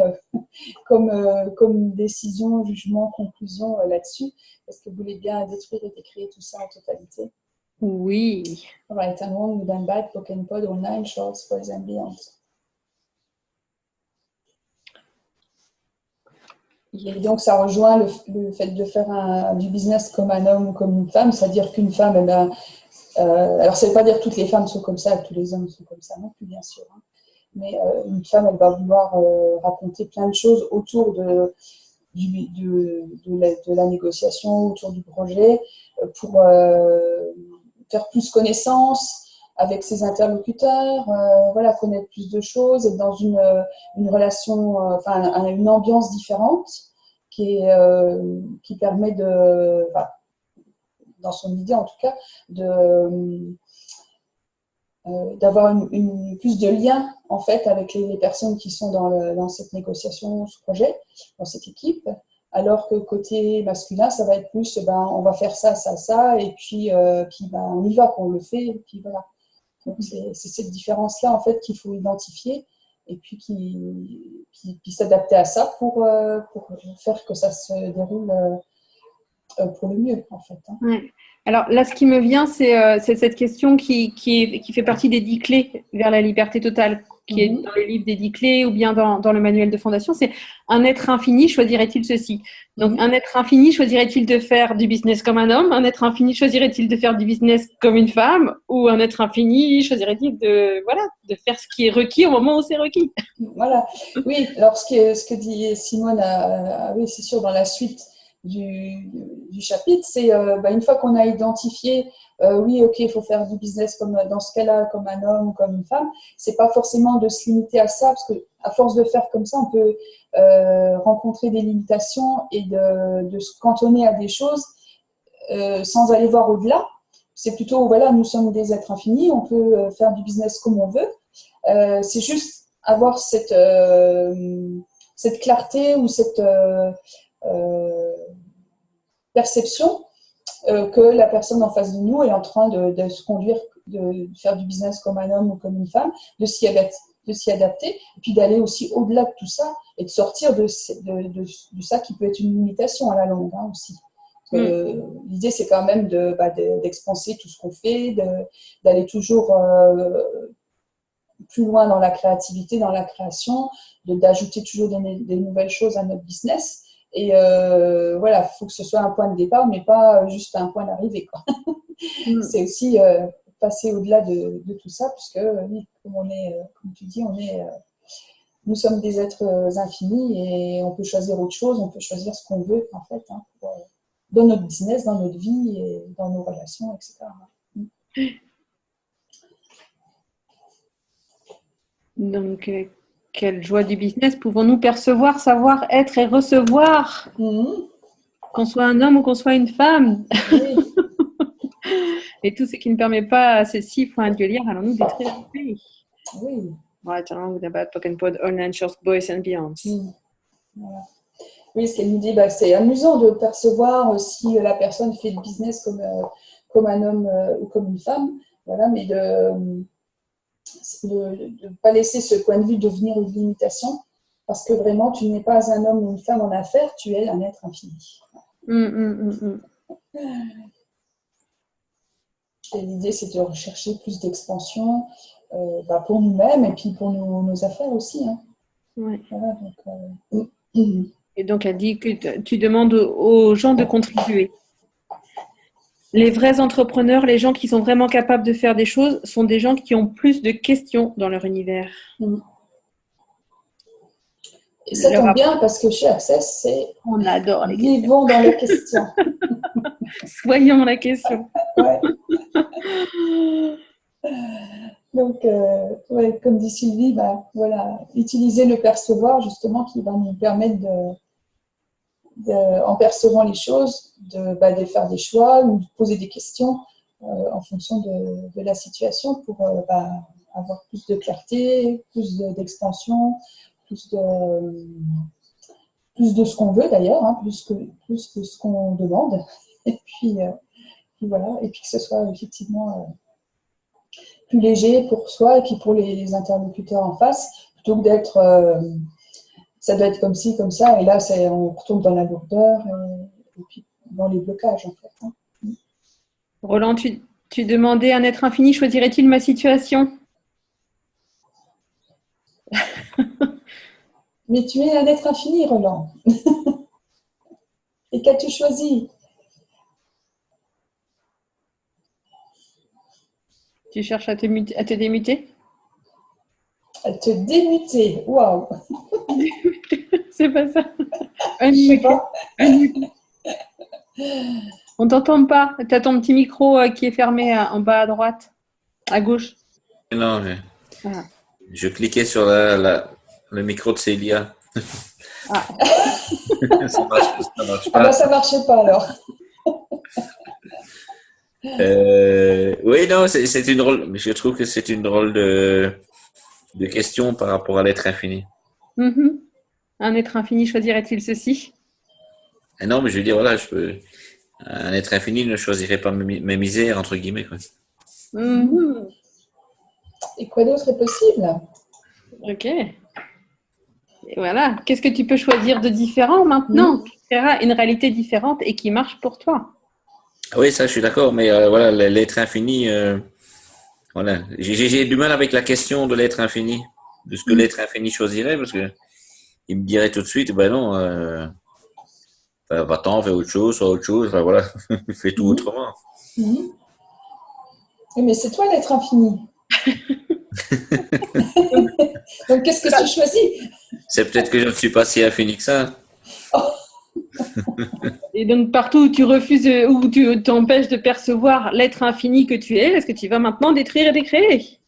comme décision, jugement, conclusion là-dessus. Est-ce que vous voulez bien détruire et décrire tout ça en totalité?
Oui.
Right and wrong, good and bad, Pokémon Pod, all nine shorts, boys and beyond. Et donc, ça rejoint le fait de faire du business comme un homme ou comme une femme, c'est-à-dire qu'une femme, alors ça ne veut pas dire que toutes les femmes sont comme ça, que tous les hommes sont comme ça non plus, bien sûr. Hein. Mais une femme, elle va vouloir raconter plein de choses autour de la négociation, autour du projet, pour faire plus connaissance avec ses interlocuteurs, voilà, connaître plus de choses, être dans une relation, une ambiance différente qui permet dans son idée en tout cas, d'avoir plus de liens en fait avec les personnes qui sont dans cette négociation, ce projet, dans cette équipe. Alors que côté masculin, ça va être plus, on va faire ça, ça, ça, et puis on y va, qu'on le fait, et puis voilà. Donc c'est cette différence-là en fait qu'il faut identifier et puis qui s'adapter à ça pour faire que ça se déroule pour le mieux en fait. Hein.
Ouais. Alors là, ce qui me vient, c'est cette question qui fait partie des 10 clés vers la liberté totale, qui est dans le livre des 10 clés ou bien dans le manuel de fondation. C'est un être infini choisirait-il ceci? Donc, un être infini choisirait-il de faire du business comme un homme? Un être infini choisirait-il de faire du business comme une femme? Ou un être infini choisirait-il de faire ce qui est requis au moment où c'est requis?
Voilà. Oui, alors ce que dit Simone, oui, c'est sûr, dans la suite du chapitre, c'est une fois qu'on a identifié, oui, ok, il faut faire du business comme dans ce cas-là, comme un homme ou comme une femme, c'est pas forcément de se limiter à ça, parce que à force de faire comme ça, on peut rencontrer des limitations et de se cantonner à des choses sans aller voir au-delà. C'est plutôt, voilà, nous sommes des êtres infinis, on peut faire du business comme on veut. C'est juste avoir cette clarté ou cette perception que la personne en face de nous est en train de se conduire, de faire du business comme un homme ou comme une femme, de s'y adapter, et puis d'aller aussi au-delà de tout ça et de sortir de ça qui peut être une limitation à la longue hein, aussi. L'idée, c'est quand même d'expanser tout ce qu'on fait, d'aller toujours plus loin dans la créativité, dans la création, d'ajouter toujours des nouvelles choses à notre business. Et voilà, il faut que ce soit un point de départ, mais pas juste un point d'arrivée. C'est aussi passer au-delà de tout ça, puisque oui, comme tu dis, nous sommes des êtres infinis et on peut choisir autre chose, on peut choisir ce qu'on veut en fait, hein, dans notre business, dans notre vie, et dans nos relations, etc.
Donc, quelle joie du business pouvons-nous percevoir, savoir, être et recevoir, qu'on soit un homme ou qu'on soit une femme. Oui. Et tout ce qui ne permet pas à ces 6 fois un Dieu lire, allons-nous détruire le pays.
Oui.
Right along with about Pokken Pod, Online Shores, Boys and Beyond.
Voilà. Oui, ce qu'elle nous dit, c'est amusant de percevoir si la personne fait le business comme un homme ou comme une femme, voilà, mais de ne pas laisser ce point de vue devenir une limitation, parce que vraiment, tu n'es pas un homme ou une femme en affaires, tu es un être infini. Et l'idée, c'est de rechercher plus d'expansion pour nous-mêmes et puis pour nos affaires aussi. Hein.
Ouais.
Voilà, donc,
Et donc, elle dit que tu demandes aux gens de contribuer. Les vrais entrepreneurs, les gens qui sont vraiment capables de faire des choses, sont des gens qui ont plus de questions dans leur univers.
Et ça tombe bien parce que chez Access,
on adore les
questions. Vivons dans les questions.
Soyons la question.
Ouais. Donc, comme dit Sylvie, voilà, utiliser le percevoir justement qui va nous permettre en percevant les choses, de faire des choix ou de poser des questions en fonction de la situation pour avoir plus de clarté, plus d'expansion, plus de ce qu'on veut d'ailleurs, hein, plus que ce qu'on demande. Et puis voilà, et puis que ce soit effectivement plus léger pour soi et puis pour les interlocuteurs en face, plutôt que d'être ça doit être comme ci, comme ça, et là on retombe dans la lourdeur et puis dans les blocages en fait. Hein.
Roland, tu demandais un être infini, choisirait-il ma situation?
Mais tu es un être infini, Roland. Et qu'as-tu choisi?
Tu cherches à te démuter?
À te démuter. Waouh!
C'est pas ça.
Je sais pas.
On t'entend pas. Tu as ton petit micro qui est fermé en bas à droite, à gauche.
Non,
Ah.
je cliquais sur le micro de Célia.
Ah.
Ça marche
Ah
pas.
bah ça marchait pas alors.
Oui, non, c'est une drôle. Je trouve que c'est une drôle de question par rapport à l'être infini.
Mhm. Un être infini choisirait-il ceci?
Et non, mais je veux dire, voilà, un être infini ne choisirait pas mes misères, entre guillemets, quoi.
Mhm.
Et quoi d'autre est possible?
Ok. Et voilà. Qu'est-ce que tu peux choisir de différent maintenant qui créera une réalité différente et qui marche pour toi?
Oui, ça, je suis d'accord, mais voilà, l'être infini, voilà. J'ai du mal avec la question de l'être infini, de ce que l'être infini choisirait, parce que il me dirait tout de suite, ben non, va-t'en, fais autre chose, soit autre chose, enfin, voilà, fais tout autrement.
Oui, mais c'est toi l'être infini. Donc qu'est-ce que tu choisis?
C'est peut-être que je ne suis pas si infini que ça.
Et donc, partout où tu refuses, où tu t'empêches de percevoir l'être infini que tu es, est-ce que tu vas maintenant détruire et décréer?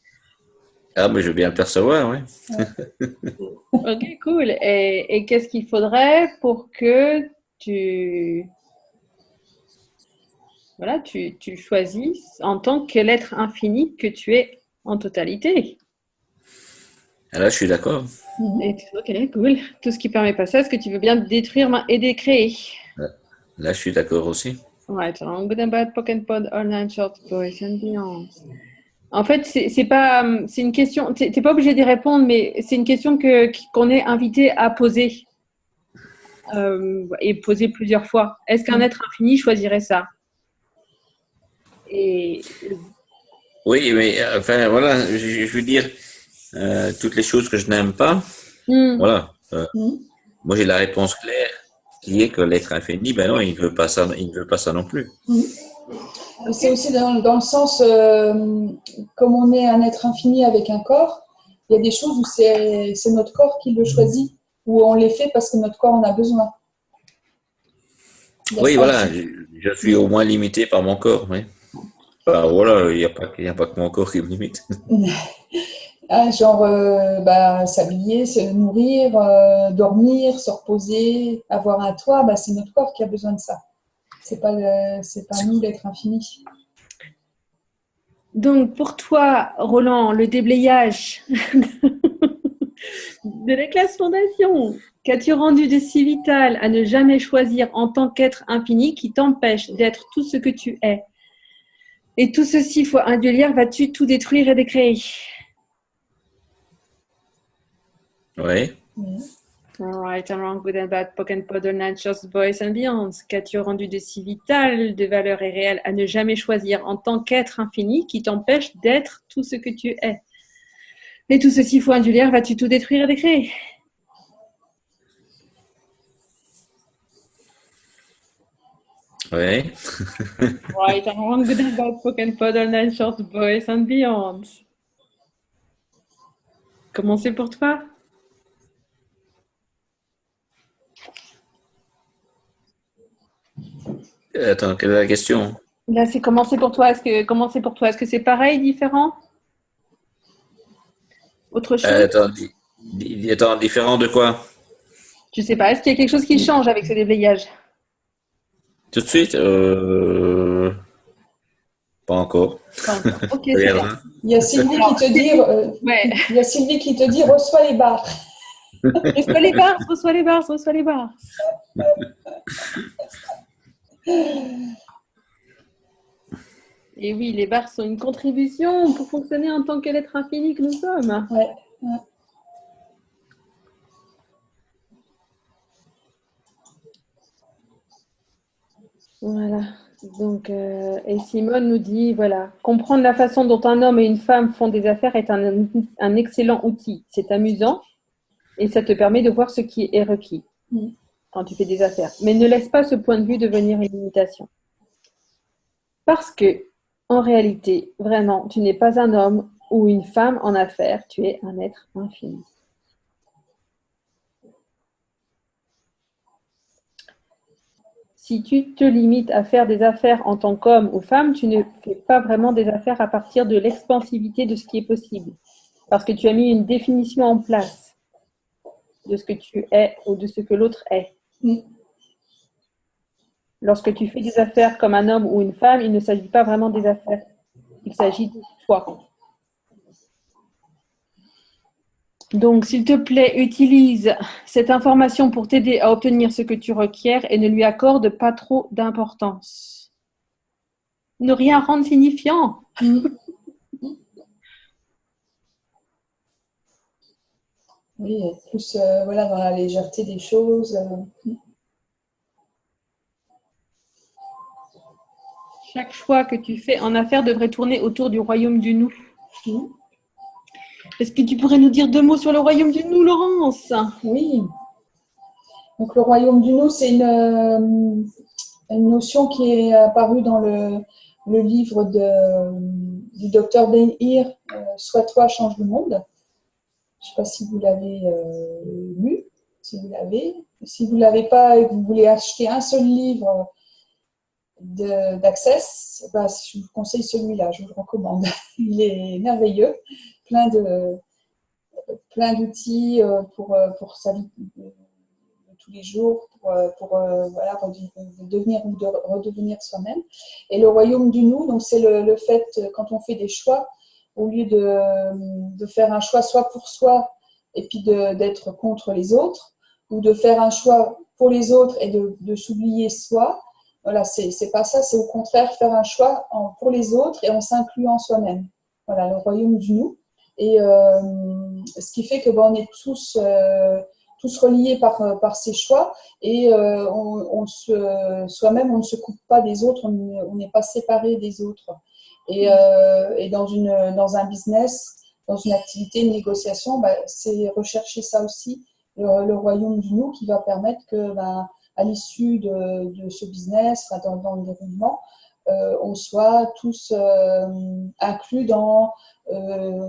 Ah, mais je veux bien le percevoir, oui.
Ok, cool. Et qu'est-ce qu'il faudrait pour que voilà, tu choisisses en tant que l'être infini que tu es en totalité?
Ah, là, je suis d'accord.
Et ok, cool. Tout ce qui permet pas ça, est-ce que tu veux bien détruire et décréer?
Là, je suis d'accord aussi.
Right, good and bad, pocket pod, online short, boys and beyond. En fait, c'est pas, c'est une question. T'es pas obligé d'y répondre, mais c'est une question qu'on est invité à poser et poser plusieurs fois. Est-ce qu'un être infini choisirait ça? Et
Oui, mais enfin, voilà, je veux dire, toutes les choses que je n'aime pas, voilà. Moi, j'ai la réponse claire, qui est que l'être infini, ben non, il ne veut pas ça, il ne veut pas ça non plus.
C'est aussi dans le sens, comme on est un être infini avec un corps, il y a des choses où c'est notre corps qui le choisit, où on les fait parce que notre corps en a besoin.
Oui, voilà, je suis au moins limité par mon corps, oui. Bah, voilà, il n'y a pas que mon corps qui me limite.
Ah, genre, s'habiller, se nourrir, dormir, se reposer, avoir un toit, bah, c'est notre corps qui a besoin de ça. C'est pas nous l'être infini.
donc, pour toi, Roland, le déblayage de la classe fondation, qu'as-tu rendu de si vital à ne jamais choisir en tant qu'être infini qui t'empêche d'être tout ce que tu es? Et tout ceci fois un Dieu lire, vas-tu tout détruire et décréer?
Oui.
All right and wrong, good and bad, poken podder, natures, boys and beyonds. Qu'as-tu rendu de si vital, de valeur et réel à ne jamais choisir en tant qu'être infini qui t'empêche d'être tout ce que tu es? Et tout ceci fois un Dieu lire, vas-tu tout détruire et décréer?
Oui.
Right and wrong, good and bad, poken podder, natures, boys and beyonds. Comment c'est pour toi?
Attends, quelle est la question?
Là, c'est comment c'est pour toi? Est-ce que c'est pareil, différent? Autre chose?
Attends, différent de quoi?
Je sais pas. Est-ce qu'il y a quelque chose qui change avec ce déblayage?
Tout de suite? Pas encore.
Ok,
Ça
c'est bien.
viendra.
Il y a Sylvie qui te dit,
Ouais.
il y a Sylvie qui te dit, reçois les barres.
Reçois les bars, reçois les bars, reçois les bars. Et oui, les bars sont une contribution pour fonctionner en tant qu'être infini que nous sommes.
Ouais.
Voilà. Donc, et Simone nous dit, voilà, comprendre la façon dont un homme et une femme font des affaires est un excellent outil. C'est amusant et ça te permet de voir ce qui est requis. quand tu fais des affaires. Mais ne laisse pas ce point de vue devenir une limitation. Parce que, en réalité, vraiment, tu n'es pas un homme ou une femme en affaires, tu es un être infini. Si tu te limites à faire des affaires en tant qu'homme ou femme, tu ne fais pas vraiment des affaires à partir de l'expansivité de ce qui est possible. Parce que tu as mis une définition en place de ce que tu es ou de ce que l'autre est. Lorsque tu fais des affaires comme un homme ou une femme, il ne s'agit pas vraiment des affaires. Il s'agit de toi. Donc, s'il te plaît, utilise cette information pour t'aider à obtenir ce que tu requiers et ne lui accorde pas trop d'importance. Ne rien rendre signifiant.
Oui, plus voilà, dans la légèreté des choses.
Chaque choix que tu fais en affaires devrait tourner autour du royaume du nous. Est-ce que tu pourrais nous dire 2 mots sur le royaume du nous, Laurence?
Oui. Donc, le royaume du nous, c'est une notion qui est apparue dans le livre du docteur Ben Hir, Sois toi, change le monde. Je ne sais pas si vous l'avez lu, si vous l'avez. Si vous ne l'avez pas et que vous voulez acheter un seul livre d'Access, bah, je vous conseille celui-là, je vous le recommande. Il est merveilleux, plein d'outils pour sa vie de tous les jours, pour voilà, devenir ou de redevenir soi-même. Et le royaume du nous, donc c'est le fait, quand on fait des choix, au lieu de faire un choix soit pour soi et puis d'être contre les autres, ou de faire un choix pour les autres et de s'oublier soi, voilà, c'est pas ça, c'est au contraire faire un choix pour les autres et on s'inclut en soi-même. Voilà, le royaume du nous. Et ce qui fait que on est tous reliés par ces choix et soi-même, on ne se coupe pas des autres, on n'est pas séparé des autres. Et dans un business, dans une activité, une négociation, c'est rechercher ça aussi, le royaume du nous qui va permettre que, à l'issue de ce business, dans le déroulement, on soit tous inclus dans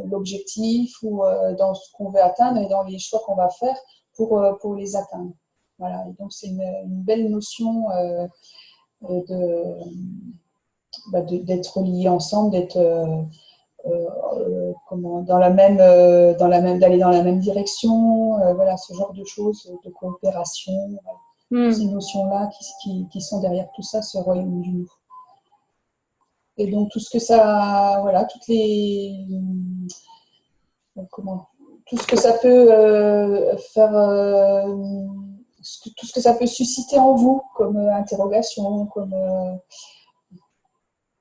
l'objectif ou dans ce qu'on veut atteindre et dans les choix qu'on va faire pour les atteindre. Voilà, et donc c'est une belle notion d'être liés ensemble, d'être d'aller dans la même direction, voilà, ce genre de choses, de coopération, ces notions-là qui sont derrière tout ça, ce royaume du nous. Et donc tout ce que ça, voilà, tout ce que ça peut faire, tout ce que ça peut susciter en vous comme interrogation,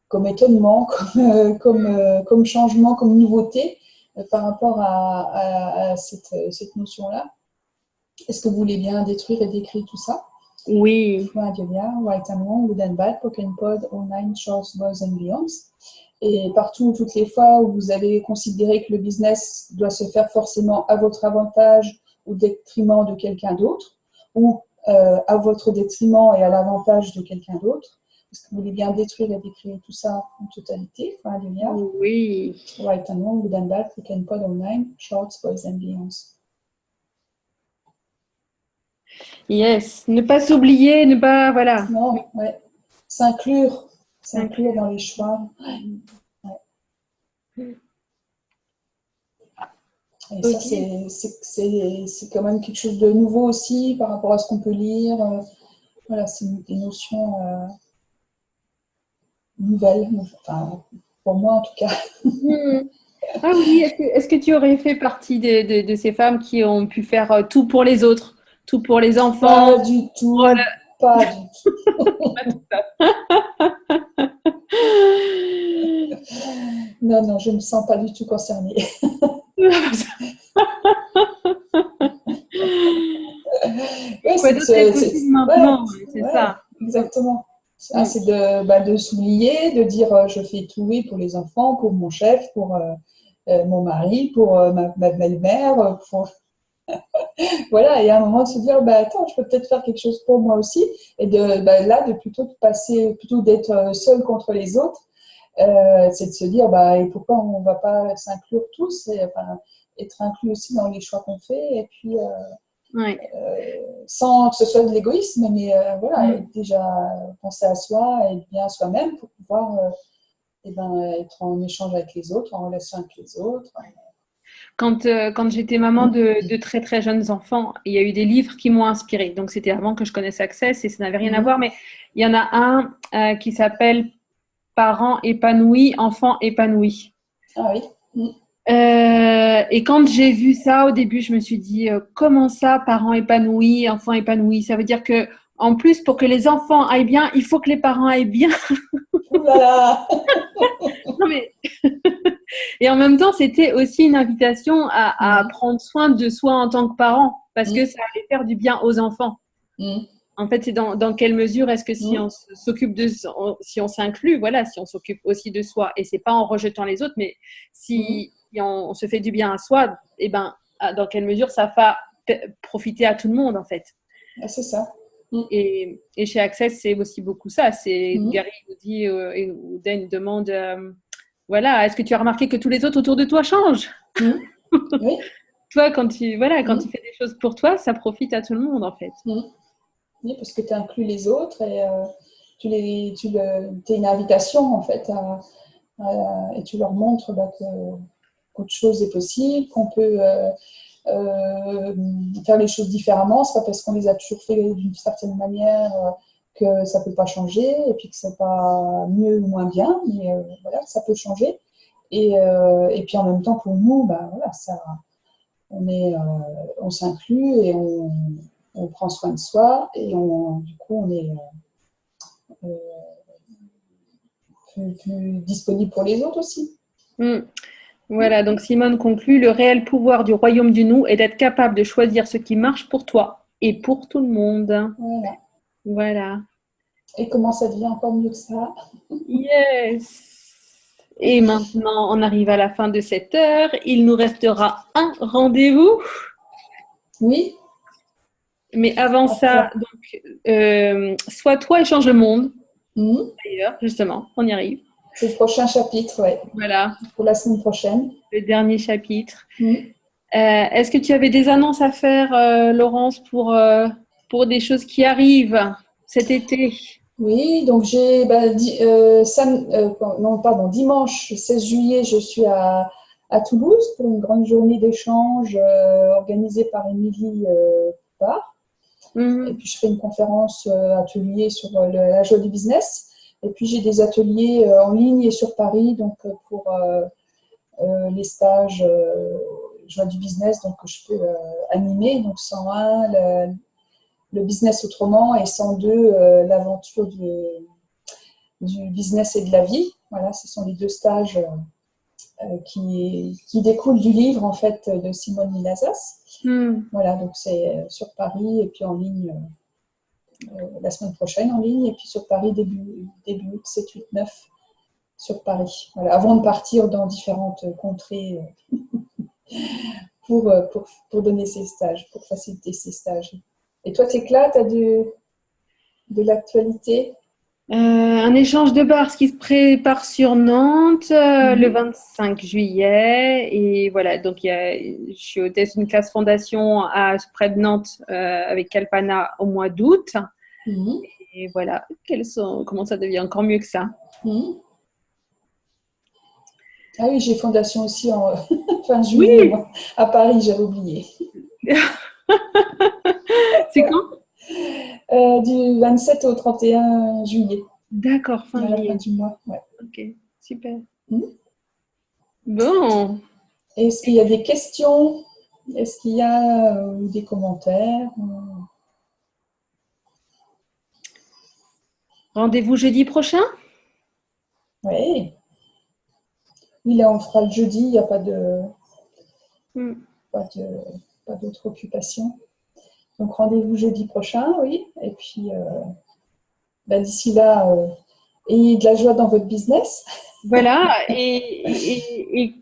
comme étonnement, comme changement, comme nouveauté par rapport à cette notion-là. Est-ce que vous voulez bien détruire et décrire tout ça?
Oui.
Right and Wrong, Good and Bad, Pocket Pod, Online, Shorts, Boys and Beyonds. Et partout, toutes les fois où vous avez considéré que le business doit se faire forcément à votre avantage au détriment de quelqu'un d'autre, ou à votre détriment et à l'avantage de quelqu'un d'autre, est-ce que vous voulez bien détruire et décrire tout ça en totalité?
Oui.
Right and Wrong, Good and Bad, Pocket Pod, Online, Shorts, Boys and Beyonds.
Yes, ne pas s'oublier, ne pas, voilà.
Non, ouais. S'inclure dans les choix. Ouais. Et ça, c'est quand même quelque chose de nouveau aussi par rapport à ce qu'on peut lire. Voilà, c'est des notions nouvelles, enfin, pour moi en tout cas.
Ah oui, est-ce que tu aurais fait partie de ces femmes qui ont pu faire tout pour les autres, tout pour les enfants?
Pas du tout, voilà. Pas du tout. Non, je ne me sens pas du tout concernée.
C'est ça.
Exactement. C'est de s'oublier, de dire je fais tout oui pour les enfants, pour mon chef, pour mon mari, pour ma belle-mère, Voilà, et à un moment de se dire, attends, je peux peut-être faire quelque chose pour moi aussi, et de plutôt d'être seul contre les autres, c'est de se dire, et pourquoi on ne va pas s'inclure tous, et enfin, être inclus aussi dans les choix qu'on fait, et puis sans que ce soit de l'égoïsme, mais voilà, déjà penser à soi, et bien à soi-même pour pouvoir être en échange avec les autres, en relation avec les autres.
Quand j'étais maman de très très jeunes enfants, il y a eu des livres qui m'ont inspirée. Donc c'était avant que je connaisse Access et ça n'avait rien à voir, mais il y en a un qui s'appelle Parents épanouis, enfants épanouis.
Ah oui.
Et quand j'ai vu ça au début, je me suis dit comment ça, parents épanouis, enfants épanouis? Ça veut dire que en plus, pour que les enfants aillent bien, il faut que les parents aillent bien.
Ouh là là.
Non, mais et en même temps, c'était aussi une invitation à prendre soin de soi en tant que parent, parce que ça allait faire du bien aux enfants. En fait, c'est dans quelle mesure est-ce que si on s'occupe si on s'inclut, voilà, si on s'occupe aussi de soi, et c'est pas en rejetant les autres, mais si on se fait du bien à soi, dans quelle mesure ça va profiter à tout le monde, en fait.
C'est ça.
Et chez Access, c'est aussi beaucoup ça. C'est Gary nous dit, ou Dan demande, voilà, est-ce que tu as remarqué que tous les autres autour de toi changent?
Oui.
Toi, quand tu fais des choses pour toi, ça profite à tout le monde, en fait.
Oui, parce que tu inclus les autres et t'es une invitation, en fait, et tu leur montres qu'autre chose est possible, qu'on peut faire les choses différemment. C'est pas parce qu'on les a toujours fait d'une certaine manière que ça peut pas changer, et puis que c'est pas mieux ou moins bien, mais voilà, ça peut changer. Et puis en même temps, pour nous, voilà, on s'inclut et on prend soin de soi, et du coup, on est plus disponible pour les autres aussi.
Voilà, donc Simone conclut, le réel pouvoir du royaume du nous est d'être capable de choisir ce qui marche pour toi et pour tout le monde. Voilà.
Et comment ça devient encore mieux que ça?
Yes. Et maintenant, on arrive à la fin de cette heure. Il nous restera un rendez-vous.
Oui.
Mais avant ça, donc, sois toi et change le monde. D'ailleurs, justement, on y arrive.
C'est le prochain chapitre, oui.
Voilà.
Pour la semaine prochaine.
Le dernier chapitre. Est-ce que tu avais des annonces à faire, Laurence, pour des choses qui arrivent cet été?
Oui, donc j'ai dimanche 16 juillet, je suis à Toulouse pour une grande journée d'échange organisée par Émilie Poupard. Et puis je fais une conférence atelier sur la joie du business. Et puis j'ai des ateliers en ligne et sur Paris, donc pour les stages joie du business, donc que je peux animer. Donc 101, le business autrement, et 102, l'aventure du business et de la vie. Voilà, ce sont les deux stages qui découlent du livre, en fait, de Simone Milazas. Voilà, donc c'est sur Paris, et puis en ligne la semaine prochaine en ligne, et puis sur Paris début août, 7, 8, 9 sur Paris. Voilà, avant de partir dans différentes contrées pour donner ces stages, pour faciliter ces stages. Et toi, Thécla, tu as de l'actualité?
Un échange de bars qui se prépare sur Nantes le 25 juillet. Et voilà, donc je suis hôtesse d'une classe fondation près de Nantes avec Calpana au mois d'août. Et voilà, comment ça devient encore mieux que ça.
Ah oui, j'ai fondation aussi en fin juillet, moi, à Paris, j'avais oublié.
C'est quand?
Du 27 au 31 juillet.
D'accord,
fin juillet. À la fin du mois, ouais.
Ok, super. Bon.
Est-ce qu'il y a des questions? Est-ce qu'il y a des commentaires?
Rendez-vous jeudi prochain?
Oui. Oui, là, on fera le jeudi, il n'y a pas d'autre occupation. Donc, rendez-vous jeudi prochain, oui. Et puis, d'ici là, ayez de la joie dans votre business.
Voilà. Et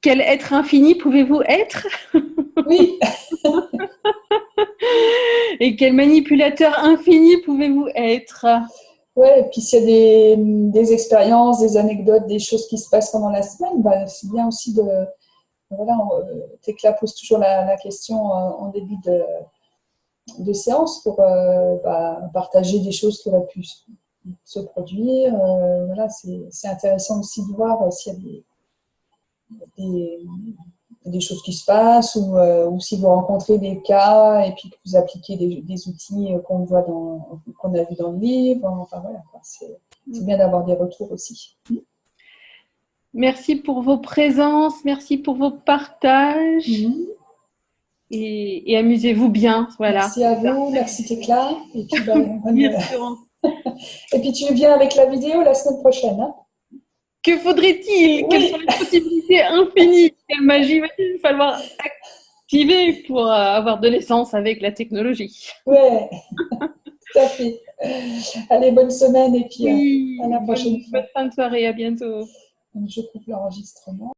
quel être infini pouvez-vous être?
Oui.
Et quel manipulateur infini pouvez-vous être?
Ouais, et puis s'il y a des expériences, des anecdotes, des choses qui se passent pendant la semaine, bah, c'est bien aussi de... Voilà, Thécla pose toujours la question en début de séance pour partager des choses qui auraient pu se produire. Voilà, c'est intéressant aussi de voir s'il y a des choses qui se passent ou si vous rencontrez des cas et puis que vous appliquez des outils qu'on a vu dans le livre. Enfin, voilà, c'est bien d'avoir des retours aussi.
Merci pour vos présences, merci pour vos partages et amusez-vous bien. Voilà.
Merci à vous, merci Thécla. Et puis, et puis tu viens avec la vidéo la semaine prochaine. Hein?
Que faudrait-il? Oui. Quelles sont les possibilités infinies? Quelle magie va-t-il falloir activer pour avoir de l'essence avec la technologie?
Ouais, tout à fait. Allez, bonne semaine et puis à la prochaine fois.
Bonne fin de soirée, à bientôt.
Donc, je coupe l'enregistrement.